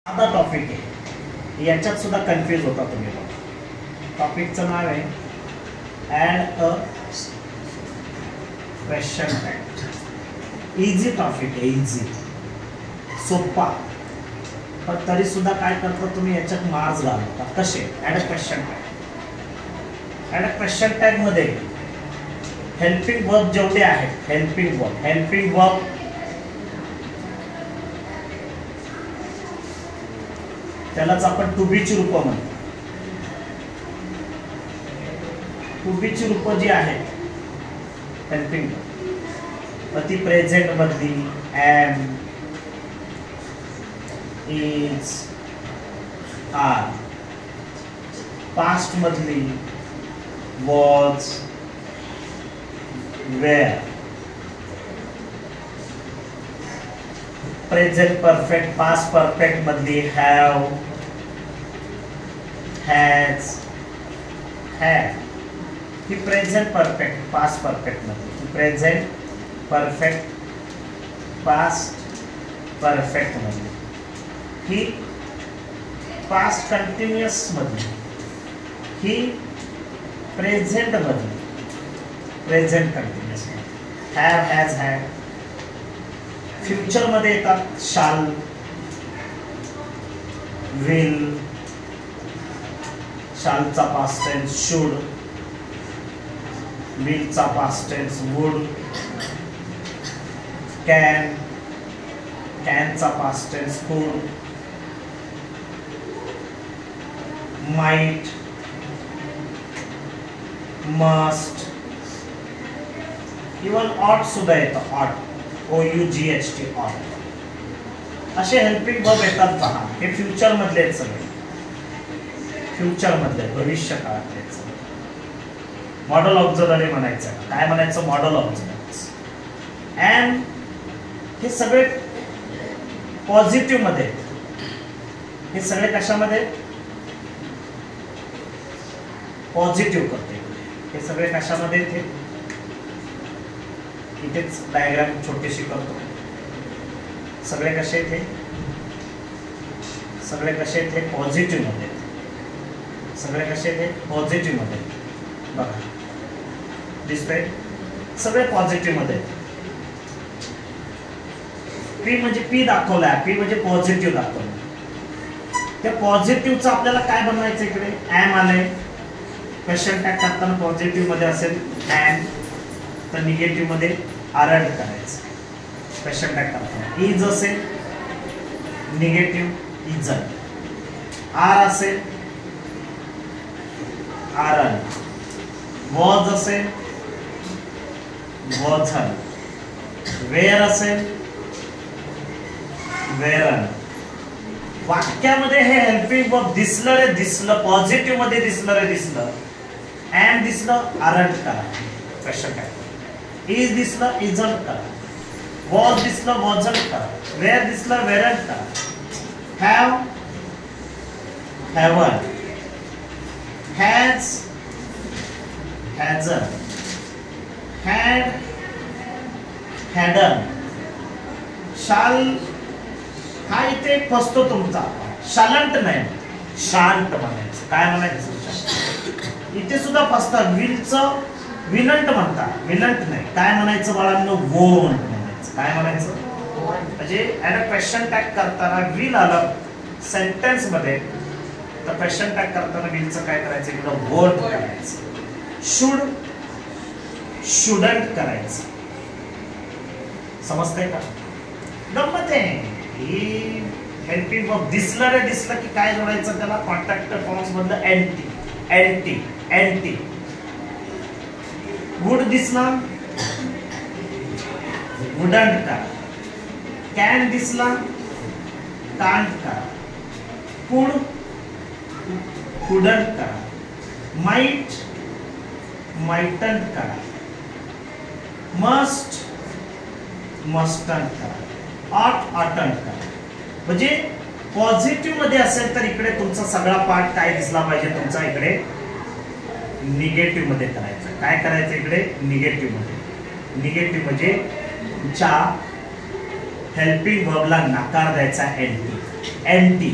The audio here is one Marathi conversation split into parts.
आता टॉपिक आहे, याच्यात सुद्धा कन्फ्यूज होता तुम्ही लोक. टॉपिकचं नाव आहे add a question tag. Easy topic आहे, इझी, सोपा, पण तरी सुद्धा काय करता तुम्ही याच्यात मार्क्स घालता. कसे? Add a question tag. Add a question tag मध्ये हेल्पिंग वर्ब जेवढे आहेत, हेल्पिंग वर्ब त्यालाच आपण टू बीची रूप म्हणतो. टू बीची रूप जी आहेत हेल्पिंग वर्ब, ती प्रेझेंट मधली एम, इज, आर, पास्ट मधली was, were, present perfect, past perfect मधली हॅव, हॅज, हॅव. ही प्रेझेंट परफेक्ट, पास्ट परफेक्ट मधली, प्रेझेंट परफेक्ट, पास्ट परफेक्ट मधली, ही पास्ट कंटिन्युअस मधली, ही प्रेझेंट मधली, present continuous, have, has, had. Future मध्ये येतात शाल, विल, शालचा पास्ट टेन्स शुड, विलचा पास्ट टेन्स वुड, कॅन, कॅनचा past tense could, might, must, even ought सुद्धा येतं. ऑट, OUGHT, ऑट. असे हेल्पिंग वर्ब येतात पहा. हे फ्युचर मधले आहेत सगळे, फ्युचर मधले, भविष्य काळातले सगळे. मॉडेल ऑब्झर्वरी म्हणायचं. काय म्हणायचं? मॉडेल ऑब्झर्वरी. अँड हे सगळे पॉझिटिव्ह मध्ये, हे सगळे कशामध्ये? पॉझिटिव्ह करते. हे सगळे कशामध्ये? ते इथेच डायग्राम छोटीशी करतो. सगळे कसे थे? सगळे कसे थे? पॉझिटिव्ह मध्ये. सगळे कसे थे? पॉझिटिव्ह मध्ये. बघा दिसतंय, सगळे पॉझिटिव्ह मध्ये. पी म्हणजे पी दाखवलाय, पी म्हणजे पॉझिटिव्ह दाखवलं. त्या पॉझिटिव्हचं आपल्याला काय बनवायचं? इकडे एम आले. क्वेश्चन टॅग करताना पॉझिटिव्ह मध्ये असेल एम, तर निगेटिव्ह मध्ये आरंट करायचं. क्वेश्चन टॅग करताना इज असेल निगेटिव्ह इजन, आर असेल आरन, वॉज असेल वॉझन, वेअर असेल वेअरन. वाक्यामध्ये हे हेल्पिंग वर्ब दिसलं रे दिसलं, पॉझिटिव्ह मध्ये दिसलं रे दिसलं, एम दिसलं आरंट करा क्वेश्चन टॅग. इज दिसलं इजंट करा, वॉज दिसलं वॉझंट करा, वेअर दिसलं वेअरंट करा, हॅव हॅवन, हॅज हॅझन, हॅड हॅडन. शाल हा इथे फसतो तुमचा. शालंट नाही, शांत म्हणायचं. काय म्हणायचं? इथे सुद्धा फसतात. विलचं विलंट म्हणतात, विलंट नाही. काय म्हणायचं बाळांनो? वोंट म्हणायचं. काय म्हणायचं? म्हणजे ॲड अ क्वेश्चन टॅग करताना विल आलं सेंटेन्स मध्ये, तर क्वेश्चन टॅग करताना विलचं काय करायचं? इकडं वोंट करायचं. शुड शुडंट करायचं. समजतंय का? गंमत आहे ही. हेल्पिंग वर्ब दिसलं रे दिसलं की काय जोडायचं त्याला? कॉन्टॅक्ट फॉर्म्स मधलं एंटी, एंटी, एंटी. वुड दिसला वुडंट का, कॅन दिसला कांट का, कुड कुडंट का, माइट माइटंट का, मस्ट मस्टंट का, ऑट ऑटंट का. म्हणजे पॉझिटिव्ह मध्ये असेल तर इकडे तुमचा सगळा पार्ट काय दिसला पाहिजे? तुमचा इकडे निगेटिव्ह मध्ये करायचं. काय करायचं? इकडे निगेटिव्ह मध्ये. निगेटिव्ह म्हणजे तुमच्या हेल्पिंग वर्बला नकार द्यायचा एनटी. एम्प्टी.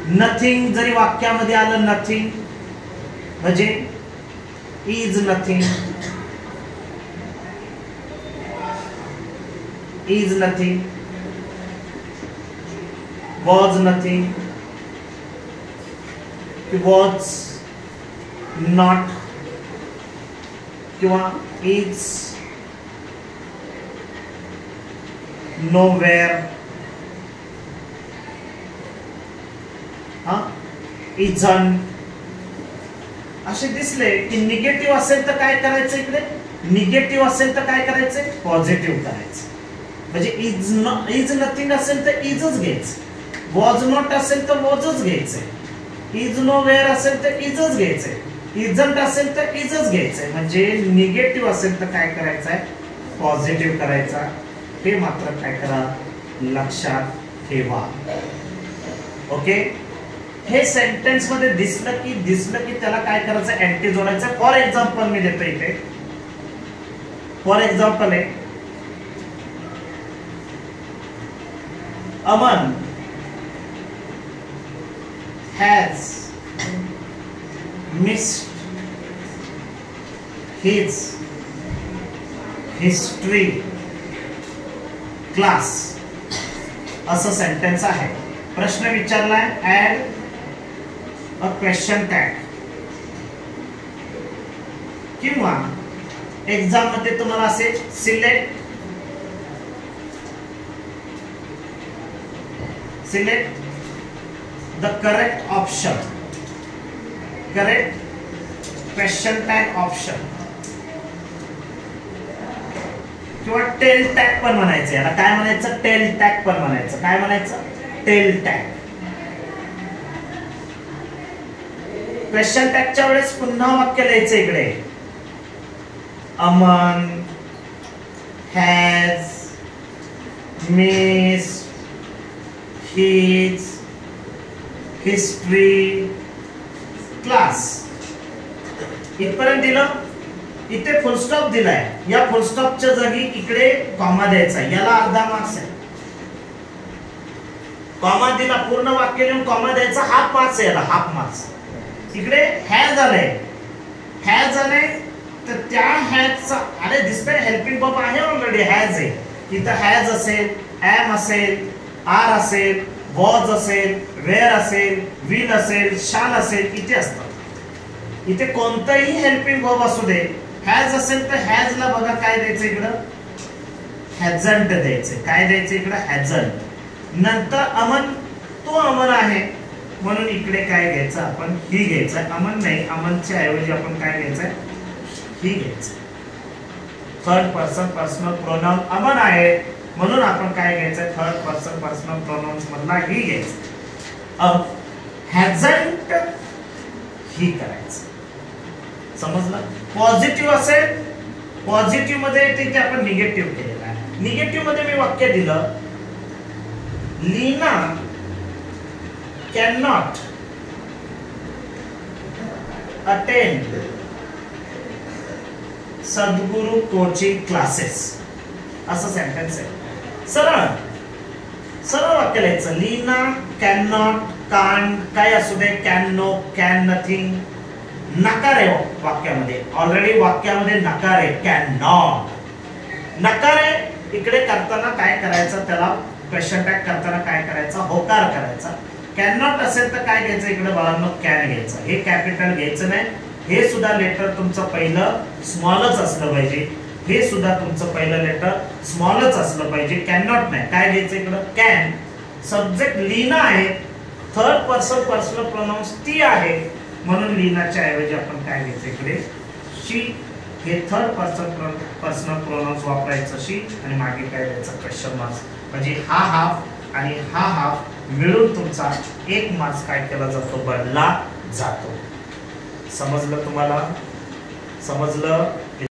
नथिंग जरी वाक्यामध्ये आलं, नथिंग म्हणजे is nothing, is nothing, was nothing, was not किंवा इज नोवेअर, इजंट असे दिसले की निगेटिव्ह असेल तर काय करायचं, इकडे निगेटिव्ह असेल तर काय करायचं, पॉझिटिव्ह करायचं. म्हणजे इज नथिंग असेल तर इजच घ्यायचं, वॉज नॉट असेल तर वॉजच घ्यायचंय, इज नोवेअर असेल तर इजच घ्यायचंय, इजंट असेल तर इजच घ्यायचंय. म्हणजे निगेटिव्ह असेल तर काय करायचं आहे, पॉझिटिव्ह करायचा. हे मात्र काय करा, लक्षात ठेवा. ओके. हे सेंटेन्स मध्ये दिसलं की त्याला काय करायचं, एंटी जोडायचं. फॉर एक्झाम्पल मी देतो इथे, फॉर एक्झाम्पल आहे Aman has missed his history class असं सेंटेन्स आहे. प्रश्न विचारलाय, ऍड अ क्वेश्चन टॅग. किंवा एक्झाम मध्ये तुम्हाला असे select the correct option, correct question tag option किंवा टेल टॅग पण म्हणायचं. याला काय म्हणायचं, टेल टॅग पण म्हणायचं. काय म्हणायचं, टेल टॅग. क्वेश्चन टॅगच्या वेळेस पुन्हा वाक्य लिहायचं इकडे, Aman has missed his history class. इथपर्यंत दिलं. इथे फुल स्टॉप दिलाय. या फुल स्टॉपच्या जागी इकडे कॉमा द्यायचा. याला अर्धा मार्क्स आहे. कॉमा दिला, पूर्ण वाक्य लिहून कॉमा द्यायचा, हाफ मार्क्स आहे याला, हाफ मार्क्स. इकडे हॅज आलंय, हॅज आलंय तर त्या हॅजचा, अरे दिसतंय हेल्पिंग वर्ब आहे ऑलरेडी, हॅज आहे. इथं हॅज असेल, एम असेल, आर असेल, वॉज असेल, वेअर असेल, विल असेल, शाल असेल, इथे असतात. इथे कोणताही हेल्पिंग वर्ब असू दे, हॅज असेल तर हॅजला बघा काय द्यायचं इकडं, हॅझंट द्यायचं. काय द्यायचं इकडं, हॅझंट. नंतर अमन, तो अमन आहे म्हणून इकडे काय घ्यायचं आपण, ही घ्यायचं. अमन नाही, अमनच्या ऐवजी आपण काय घ्यायचं, ही घ्यायचं. Third person personal pronoun Aman आहे म्हणून आपण काय घ्यायचं, थर्ड पर्सन पर्सनल प्रोनाउन्स मधला ही घ्यायचं. हॅझंट ही करायचं. समजलं. पॉझिटिव्ह असेल, पॉझिटिव्ह मध्ये तिथे आपण निगेटिव्ह केलेला आहे. निगेटिव्ह मध्ये मी वाक्य दिलं, Leena can not attend Sadguru coaching classes असं सेंटेन्स आहे. सरळ सरळ वाक्य लिहायचं. लीना कॅन नॉट, कांट काय असू दे, कॅन नो, कॅन नथिंग. नकार आहे वाक्यामध्ये, ऑलरेडी वाक्यामध्ये नकार आहे, कॅन नॉट. नकार आहे इकडे करताना काय करायचं, त्याला क्वेश्चन टॅग करताना काय करायचा, होकार करायचा. कॅन नॉट असेल तर काय घ्यायचं इकडे बाळांनो, कॅन घ्यायचं. हे कॅपिटल घ्यायचं नाही. हे सुद्धा लेटर तुमचं पहिलं स्मॉलच असलं पाहिजे. हे सुद्धा तुमचं पहिलं लेटर स्मॉलच असलं पाहिजे. कॅन नॉट नाही. काय घ्यायचं इकडं, कॅन. सब्जेक्ट लीना आहे, थर्ड पर्सन पर्सनल प्रोनाउन्स ती आहे म्हणून लीनाच्या ऐवजी आपण काय घ्यायचं इकडे, शी. हे थर्ड पर्सन पर्सनल प्रोनाउन्स वापरायचं शी आणि मागे काय द्यायचं, क्वेश्चन मार्क्स. म्हणजे हा हाफ आणि हा हाफ मिळून तुमचा एक मार्क्स काय केला जातो, बनला जातो. समजलं तुम्हाला, समजलं.